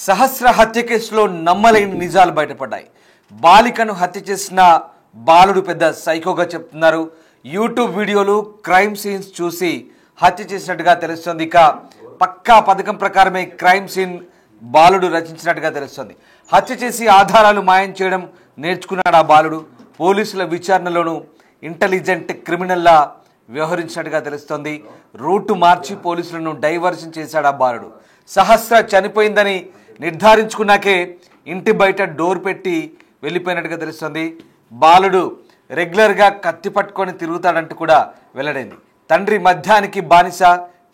సహస్ర హత్య కేసులో నమ్మలేని నిజాలు బయటపడ్డాయి. బాలికను హత్య చేసిన బాలుడు పెద్ద సైకోగా చెప్తున్నారు. యూట్యూబ్ వీడియోలు, క్రైమ్ సీన్స్ చూసి హత్య చేసినట్టుగా తెలుస్తుంది. ఇక పక్కా పథకం ప్రకారమే క్రైమ్ సీన్ బాలుడు రచించినట్టుగా తెలుస్తుంది. హత్య చేసి ఆధారాలు మాయం చేయడం నేర్చుకున్నాడు ఆ బాలుడు. పోలీసుల విచారణలోనూ ఇంటెలిజెంట్ క్రిమినల్లా వ్యవహరించినట్టుగా తెలుస్తోంది. రూటు మార్చి పోలీసులను డైవర్షన్ చేశాడు ఆ బాలుడు. సహస్ర చనిపోయిందని నిర్ధారించుకున్నాకే ఇంటి బయట డోర్ పెట్టి వెళ్ళిపోయినట్టుగా తెలుస్తుంది. బాలుడు రెగ్యులర్గా కత్తి పట్టుకొని తిరుగుతాడంటూ కూడా వెల్లడైంది. తండ్రి మద్యానికి బానిస,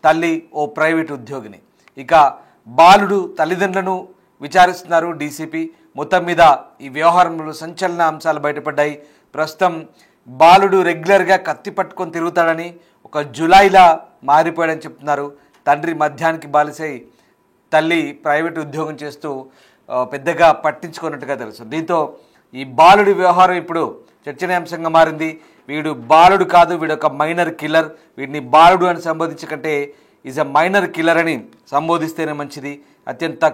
తల్లి ఓ ప్రైవేట్ ఉద్యోగిని. ఇక బాలుడు తల్లిదండ్రులను విచారిస్తున్నారు డీసీపీ. మొత్తం మీద ఈ వ్యవహారంలో సంచలన అంశాలు బయటపడ్డాయి. ప్రస్తుతం బాలుడు రెగ్యులర్గా కత్తి పట్టుకొని తిరుగుతాడని, ఒక జులైలా మారిపోయాడని చెప్తున్నారు. తండ్రి మద్యానికి బాలిసై తల్లి ప్రైవేట్ ఉద్యోగం చేస్తూ పెద్దగా పట్టించుకున్నట్టుగా తెలుసు. దీంతో ఈ బాలుడి వ్యవహారం ఇప్పుడు చర్చనీయాంశంగా మారింది. వీడు బాలుడు కాదు, వీడు ఒక మైనర్ కిల్లర్. వీడిని బాలుడు అని సంబోధించకంటే ఈజ్ అ మైనర్ కిల్లర్ అని సంబోధిస్తేనే మంచిది. అత్యంత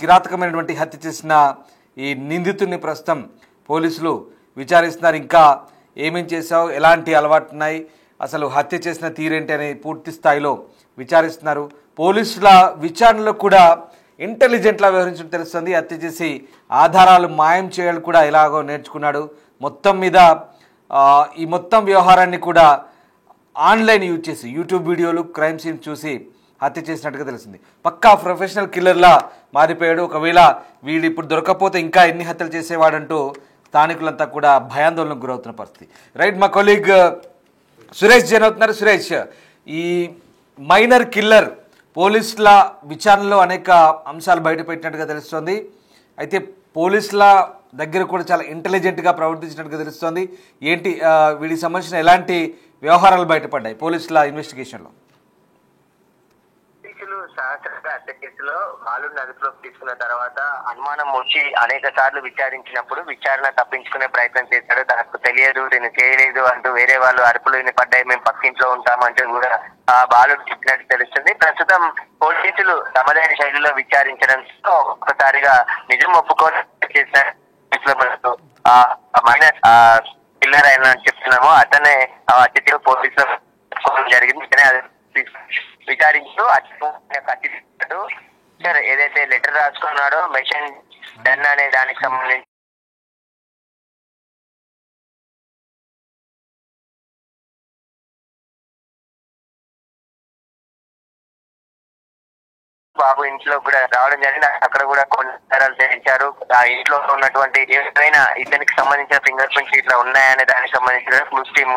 కిరాతకమైనటువంటి హత్య చేసిన ఈ నిందితుడిని ప్రస్తుతం పోలీసులు విచారిస్తున్నారు. ఇంకా ఏమేం చేశావు, ఎలాంటి అలవాటున్నాయి, అసలు హత్య చేసిన తీరేంటి అని పూర్తి స్థాయిలో విచారిస్తున్నారు. పోలీసుల విచారణలో కూడా ఇంటెలిజెంట్లా వ్యవహరించడం తెలుస్తుంది. హత్య చేసి ఆధారాలు మాయం చేయాలి కూడా ఎలాగో నేర్చుకున్నాడు. మొత్తం మీద ఈ మొత్తం వ్యవహారాన్ని కూడా ఆన్లైన్ యూజ్ చేసి యూట్యూబ్ వీడియోలు, క్రైమ్ సీన్స్ చూసి హత్య చేసినట్టుగా తెలిసింది. పక్కా ప్రొఫెషనల్ కిల్లర్లా మారిపోయాడు. ఒకవేళ వీడు ఇప్పుడు దొరకకపోతే ఇంకా ఎన్ని హత్యలు చేసేవాడంటూ స్థానికులంతా కూడా భయాందోళనకు గురవుతున్న పరిస్థితి. రైట్, మా కొలీగ్ సురేష్ జైన్ అవుతున్నారు. సురేష్, ఈ మైనర్ కిల్లర్ పోలీసుల విచారణలో అనేక అంశాలు బయటపెట్టినట్టుగా తెలుస్తోంది. అయితే పోలీసుల దగ్గర కూడా చాలా ఇంటెలిజెంట్గా ప్రవర్తించినట్టుగా తెలుస్తోంది. ఏంటి వీడికి సంబంధించిన ఎలాంటి వ్యవహారాలు బయటపడ్డాయి పోలీసుల ఇన్వెస్టిగేషన్లో? సహస్ర హత్య కేసులో బాలుడిని అదుపులోకి తీసుకున్న తర్వాత అనుమానం వచ్చి అనేక సార్లు విచారించినప్పుడు విచారణ తప్పించుకునే ప్రయత్నం చేశాడు. తనకు తెలియదు, నేను చేయలేదు అంటూ వేరే వాళ్ళు అరుపులు వినపడ్డాయి, మేము పక్కింట్లో ఉంటామంటూ కూడా ఆ బాలుడు చెప్పినట్టు తెలుస్తుంది. ప్రస్తుతం పోలీసులు తమదైన శైలిలో విచారించడంతో ఒక్కసారిగా నిజం ఒప్పుకొని చేసిన మైనర్ కిల్లర్ అయిన చెప్తున్నాము. అతనే అతిథి పోలీసులు జరిగింది. విచారిస్తూ కట్టిస్తాడు. సార్ ఏదైతే లెటర్ రాసుకున్నాడో మెషిన్ డన్ అనే దానికి సంబంధించి బాబు ఇంట్లో కూడా రావడం జరిగింది. అక్కడ కూడా కొన్ని ఆధారాలు తెచ్చారు. ఆ ఇంట్లో ఉన్నటువంటి ఏవైనా ఇతనికి సంబంధించిన ఫింగర్ ప్రింట్స్ ఇట్లా ఉన్నాయనే దానికి సంబంధించిన క్లూస్ టీమ్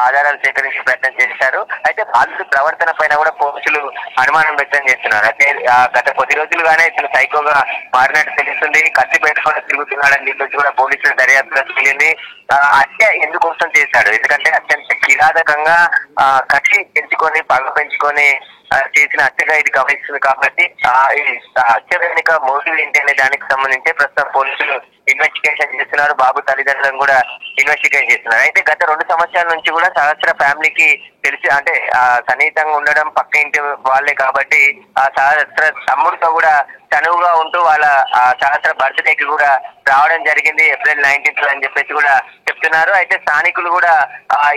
ఆధారాలు సేకరించే ప్రయత్నం చేశారు. అయితే బాలుడి ప్రవర్తన పైన కూడా పోలీసులు అనుమానం వ్యక్తం చేస్తున్నారు. అయితే గత కొద్ది రోజులుగానే ఇతను సైకోగా మారినట్టు తెలుస్తుంది. కత్తి పెట్టుకొని తిరుగుతున్నాడని చెప్పేసి కూడా పోలీసులు దర్యాప్తులో తెలియంది. హత్య ఎందుకోసం చేశాడు? ఎందుకంటే అత్యంత కిరాతకంగా కత్తి పెంచుకొని పగ పెంచుకొని చేసిన హత్యగా ఇది గమనిస్తుంది. కాబట్టి హత్య వెనుక మోటివ్ ఏంటి అనే దానికి సంబంధించి ప్రస్తుతం పోలీసులు ఇన్వెస్టిగేషన్ చేస్తున్నారు. బాబు తల్లిదండ్రులను కూడా ఇన్వెస్టిగేషన్ చేస్తున్నారు. అయితే గత 2 సంవత్సరాల నుంచి కూడా సహస్ర ఫ్యామిలీకి తెలిసి అంటే సన్నిహితంగా ఉండడం పక్క ఇంటి వాళ్ళే కాబట్టి ఆ సహస్ర తమ్ముడితో కూడా చనువుగా ఉంటూ వాళ్ళ సహస్ర బర్త్డేకి కూడా రావడం జరిగింది ఏప్రిల్ 19th అని చెప్పేసి కూడా చెప్తున్నారు. అయితే స్థానికులు కూడా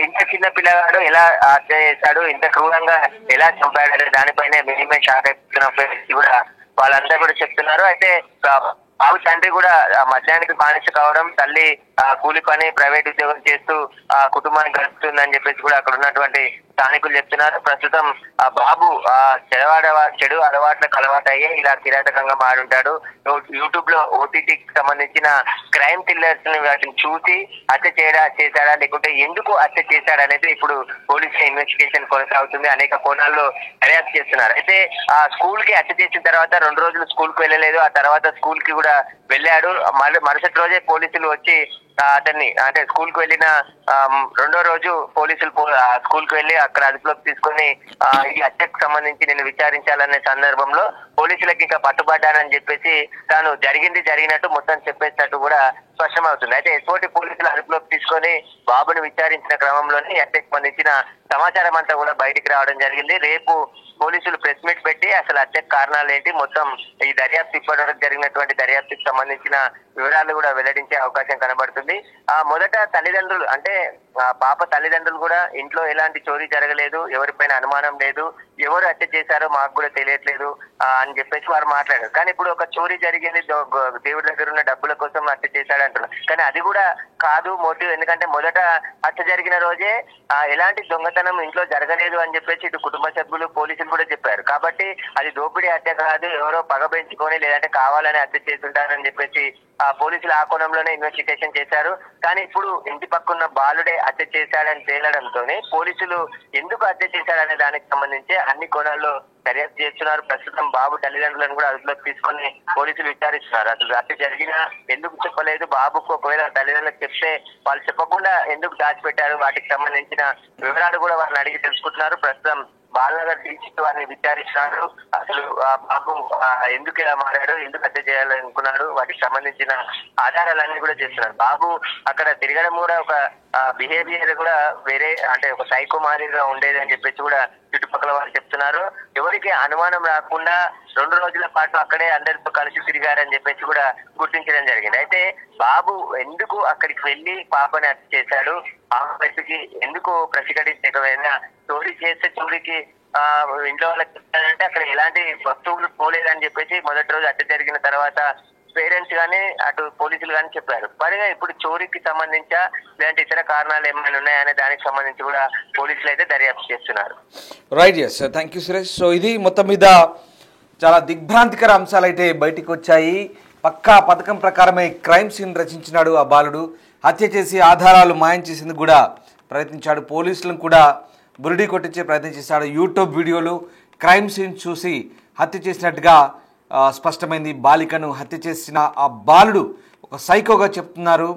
ఇంత చిన్న పిల్లగాడు ఎలా హత్య చేశాడు, ఇంత క్రూరంగా ఎలా చంపాడు అనే దానిపైనే మినిమం షాక్ అయిపోతున్న కూడా వాళ్ళంతా కూడా చెప్తున్నారు. అయితే బాబు తండ్రి కూడా మద్యానికి బానిస కావడం, తల్లి కూలి పని ప్రైవేట్ ఉద్యోగం చేస్తూ ఆ కుటుంబాన్ని గడుపుతుందని చెప్పేసి కూడా అక్కడ ఉన్నటువంటి స్థానికులు చెప్తున్నారు. ప్రస్తుతం ఆ బాబు చెడు అలవాట్లకు అలవాటు అయ్యే ఇలా కిరాతకంగా మారుంటాడు. యూట్యూబ్ లో ఓటీటీకి సంబంధించిన క్రైమ్ థ్రిల్లర్స్ ని వాటిని చూసి హత్య చేశాడా లేకుంటే ఎందుకు హత్య చేశాడా అనేది ఇప్పుడు పోలీసుల ఇన్వెస్టిగేషన్ కొనసాగుతుంది. అనేక కోణాల్లో దర్యాప్తు చేస్తున్నారు. అయితే ఆ స్కూల్ కి హత్య చేసిన తర్వాత 2 రోజులు స్కూల్ కు వెళ్ళలేదు. ఆ తర్వాత స్కూల్ కి కూడా వెళ్ళాడు. మరుసటి రోజే పోలీసులు వచ్చి అతన్ని అంటే స్కూల్ కు వెళ్ళిన 2వ రోజు పోలీసులు స్కూల్ కు వెళ్ళి అక్కడ అదుపులోకి తీసుకుని ఈ హత్యకు సంబంధించి నేను విచారించాలనే సందర్భంలో పోలీసులకి ఇంకా పట్టుబడ్డానని చెప్పేసి తాను జరిగినట్టు మొత్తం చెప్పేసినట్టు కూడా స్పష్టమవుతుంది. అయితే ఎటువంటి పోలీసులు అదుపులోకి తీసుకొని బాబుని విచారించిన క్రమంలోనే హత్యకు సంబంధించిన సమాచారం అంతా కూడా బయటికి రావడం జరిగింది. రేపు పోలీసులు ప్రెస్ మీట్ పెట్టి అసలు హత్యకు కారణాలు ఏంటి, మొత్తం ఈ దర్యాప్తు ఇప్పటివరకు జరిగినటువంటి దర్యాప్తుకు సంబంధించిన వివరాలు కూడా వెల్లడించే అవకాశం కనబడుతుంది. మొదట తల్లిదండ్రులు అంటే పాప తల్లిదండ్రులు కూడా ఇంట్లో ఎలాంటి చోరీ జరగలేదు, ఎవరిపైన అనుమానం లేదు, ఎవరు హత్య చేశారో మాకు కూడా తెలియట్లేదు అని చెప్పేసి వారు మాట్లాడారు. కానీ ఇప్పుడు ఒక చోరీ జరిగింది, దేవుడి దగ్గర ఉన్న డబ్బుల కోసం హత్య చేశాడు అంటున్నారు. కానీ అది కూడా కాదు మోటివ్. ఎందుకంటే మొదట హత్య జరిగిన రోజే ఎలాంటి దొంగతనం ఇంట్లో జరగలేదు అని చెప్పేసి ఇటు కుటుంబ సభ్యులు పోలీసులు కూడా చెప్పారు. కాబట్టి అది దోపిడీ హత్య కాదు, ఎవరో పగ పెంచుకొని లేదంటే కావాలని హత్య చేస్తుంటారని చెప్పేసి పోలీసులు ఆ కోణంలోనే ఇన్వెస్టిగేషన్ చేశారు. కానీ ఇప్పుడు ఇంటి పక్కన్న బాలుడే హత్య చేశాడని తేలడంతోనే పోలీసులు ఎందుకు హత్య చేశాడనే దానికి సంబంధించి అన్ని కోణాల్లో దర్యాప్తు చేస్తున్నారు. ప్రస్తుతం బాబు తల్లిదండ్రులను కూడా అదుపులోకి తీసుకొని పోలీసులు విచారిస్తున్నారు. అసలు హత్య జరిగినా ఎందుకు చెప్పలేదు, బాబుకు ఒకవేళ తల్లిదండ్రులకు చెప్తే వాళ్ళు చెప్పకుండా ఎందుకు దాచిపెట్టారు, వాటికి సంబంధించిన వివరాలు కూడా వారిని అడిగి తెలుసుకుంటున్నారు. ప్రస్తుతం బాలనగర్ డీసీ వారిని విచారిస్తున్నారు. అసలు బాబు ఎందుకు ఇలా మారాడు, ఎందుకు హత్య చేయాలనుకున్నాడు, వాటికి సంబంధించిన ఆధారాలన్నీ కూడా చేస్తున్నారు. బాబు అక్కడ తిరగడం కూడా ఒక బిహేవియర్ కూడా వేరే, అంటే ఒక సైకో మాదిరిగా ఉండేది అని చెప్పేసి కూడా చుట్టుపక్కల వారు చెప్తున్నారు. ఎవరికి అనుమానం రాకుండా 2 రోజుల పాటు అక్కడే అందరితో కలిసి తిరిగారని చెప్పేసి కూడా గుర్తించడం జరిగింది. అయితే బాబు ఎందుకు అక్కడికి వెళ్లి పాపని హత్య చేశాడు, ఆ వ్యక్తికి ఎందుకు ప్రతిఘటించకపోయినా చోరీ చేస్తే చోరీకి ఇంట్లో వాళ్ళకి చెప్తానంటే అక్కడ ఎలాంటి వస్తువులు పోలేదని చెప్పేసి మొదటి రోజు హత్య జరిగిన తర్వాత పేరెంట్స్ గానీ అటు పోలీసులు గానీ చెప్పారు. మరిగా ఇప్పుడు చోరీకి సంబంధించా లేదంటే ఇతర కారణాలు ఏమైనా ఉన్నాయనే దానికి సంబంధించి కూడా పోలీసులు అయితే దర్యాప్తు చేస్తున్నారు. Right, yes, thank you Suresh. So ఇది మొత్తం మీద చాలా దిగ్భ్రాంతికర అంశాలు అయితే బయటికి వచ్చాయి. పక్కా పథకం ప్రకారమే క్రైమ్ సీన్ రచించినాడు ఆ బాలుడు. హత్య చేసి ఆధారాలు మాయం చేసేందుకు కూడా ప్రయత్నించాడు. పోలీసులను కూడా బురిడి కొట్టించే ప్రయత్నం చేశాడు. యూట్యూబ్ వీడియోలు క్రైమ్ సీన్ చూసి హత్య చేసినట్టుగా స్పష్టమైంది. బాలికను హత్య చేసిన ఆ బాలుడు ఒక సైకోగా చెప్తున్నారు.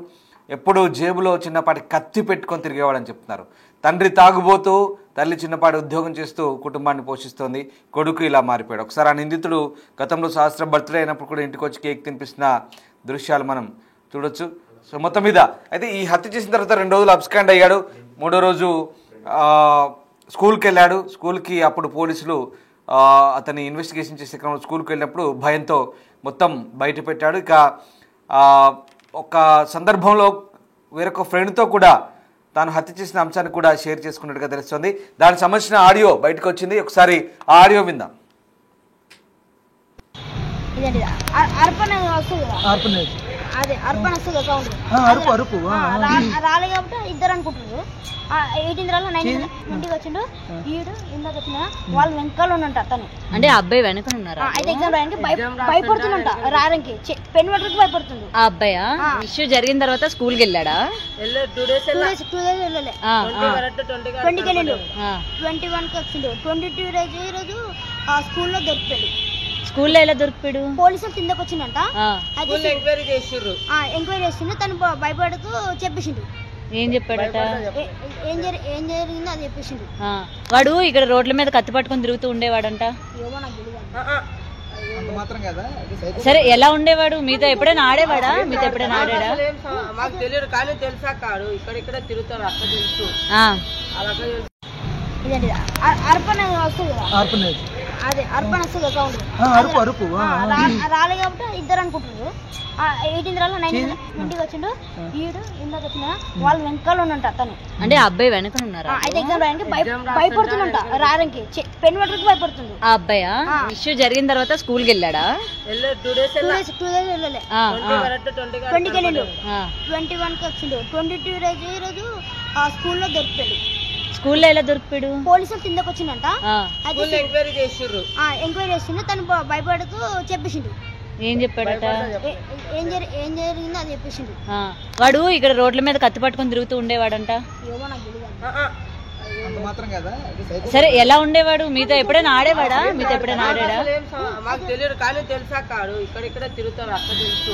ఎప్పుడూ జేబులో చిన్నపాటి కత్తి పెట్టుకొని తిరిగేవాడని చెప్తున్నారు. తండ్రి తాగుబోతూ, తల్లి చిన్నపాటి ఉద్యోగం చేస్తూ కుటుంబాన్ని పోషిస్తోంది. కొడుకు ఇలా మారిపోయాడు. ఒకసారి ఆ నిందితుడు గతంలో సహస్ర బర్త్డే అయినప్పుడు కూడా ఇంటికి వచ్చి కేక్ తినిపిస్తున్న దృశ్యాలు మనం చూడొచ్చు. సో మొత్తం మీద అయితే ఈ హత్య చేసిన తర్వాత 2 రోజులు అబ్స్కాండ్ అయ్యాడు. 3వ రోజు స్కూల్కి వెళ్ళాడు. స్కూల్కి అప్పుడు పోలీసులు అతన్ని ఇన్వెస్టిగేషన్ చేసే క్రమంలో స్కూల్కి వెళ్ళినప్పుడు భయంతో మొత్తం బయట పెట్టాడు. ఇక ఒక సందర్భంలో వేరొక ఫ్రెండ్తో కూడా తాను హత్య చేసిన అంశాన్ని కూడా షేర్ చేసుకున్నట్టుగా తెలుస్తుంది. దానికి సంబంధించిన ఆడియో బయటకు వచ్చింది. ఒకసారి ఆ ఆడియో విందాం. అదే అర్పణ వస్తుంది అకౌంట్ రాలే కాబట్టి ఇద్దరు అనుకుంటున్నారు. 18 రాళ్ళు 19 ఇంటికి వచ్చిండు. ఈడు ఇందాక వచ్చిన వాళ్ళు వెనకాల ఉన్నంట అతను, అంటే అబ్బాయి వెనక ఉన్నారా? అయితే ఎగ్జామ్ రాయడానికి భయపడుతుందంట, రాయడానికి పెన్ పట్టడానికి భయపడుతుంది. ఆ అబ్బాయా ఇష్యూ జరిగిన తర్వాత స్కూల్ కి వెళ్ళాడా? 2 days వెళ్ళలే. 20కి వెళ్ళిండు, 21కి వచ్చిండు, 22 రోజు ఈ రోజు స్కూల్లో దొరికిపోయాడు. స్కూల్లో ఎలా దొరికిపోయాడు? పోలీసులు కిందకు వచ్చిందంట, ఎంక్వైరీ చేసిండు. తను భయపడుతూ చెప్పేసిండు. ఏం చెప్పాడట? ఏం జరిగిందో అది చెప్పేసిండు. వాడు ఇక్కడ రోడ్ల మీద కత్తి పట్టుకొని తిరుగుతూ ఉండేవాడంట. ఏమో నాకు తెలియదు. సరే, ఎలా ఉండేవాడు? మీతో ఎప్పుడైనా ఆడేవాడా? మీతో ఎప్పుడైనా ఆడాడా? మాకు తెలియదు, కానీ తెలుసా కాడు ఇక్కడ తిరుగుతాడు, అక్కడ తెలుసు. ఇదండి అర్పణ వస్తుంది కదా, అదే అర్పణ వస్తుంది అకౌంట్ రాలే కాబట్టి ఇద్దరు అనుకుంటున్నారు. 18 రాళ్ళు 19 ఇంటికి వచ్చిండు. ఈడు ఇందాక వచ్చిన వాళ్ళు వెనకాల ఉన్నంట అతను, అంటే అబ్బాయి వెనక ఉన్నారా? అయితే ఎగ్జామ్ రాయడానికి భయపడుతుందంట, రాయడానికి పెన్ పట్టడానికి భయపడుతుంది. ఆ అబ్బాయా ఇష్యూ జరిగిన తర్వాత స్కూల్ కి వెళ్ళాడా? 2 days వెళ్ళలే. 20కి వెళ్ళిండు, 21కి వచ్చిండు, 22 రోజు ఈ రోజు స్కూల్లో దొరికిపోయాడు. స్కూల్లో ఎలా దొరికిపోయాడు? పోలీసులు కిందకు వచ్చిందంట, ఎంక్వైరీ చేసిండు. తను భయపడుతూ చెప్పేసిండు. ఏం చెప్పాడట? ఏం జరిగిందో అది చెప్పేసిండు. వాడు ఇక్కడ రోడ్ల మీద కత్తి పట్టుకొని తిరుగుతూ ఉండేవాడంట. ఏమో నాకు తెలియదు. సరే, ఎలా ఉండేవాడు? మీతో ఎప్పుడైనా ఆడేవాడా? మీతో ఎప్పుడైనా ఆడాడా? మాకు తెలియదు, కానీ తెలుసా కాడు ఇక్కడ తిరుగుతాడు, అక్కడ తెలుసు.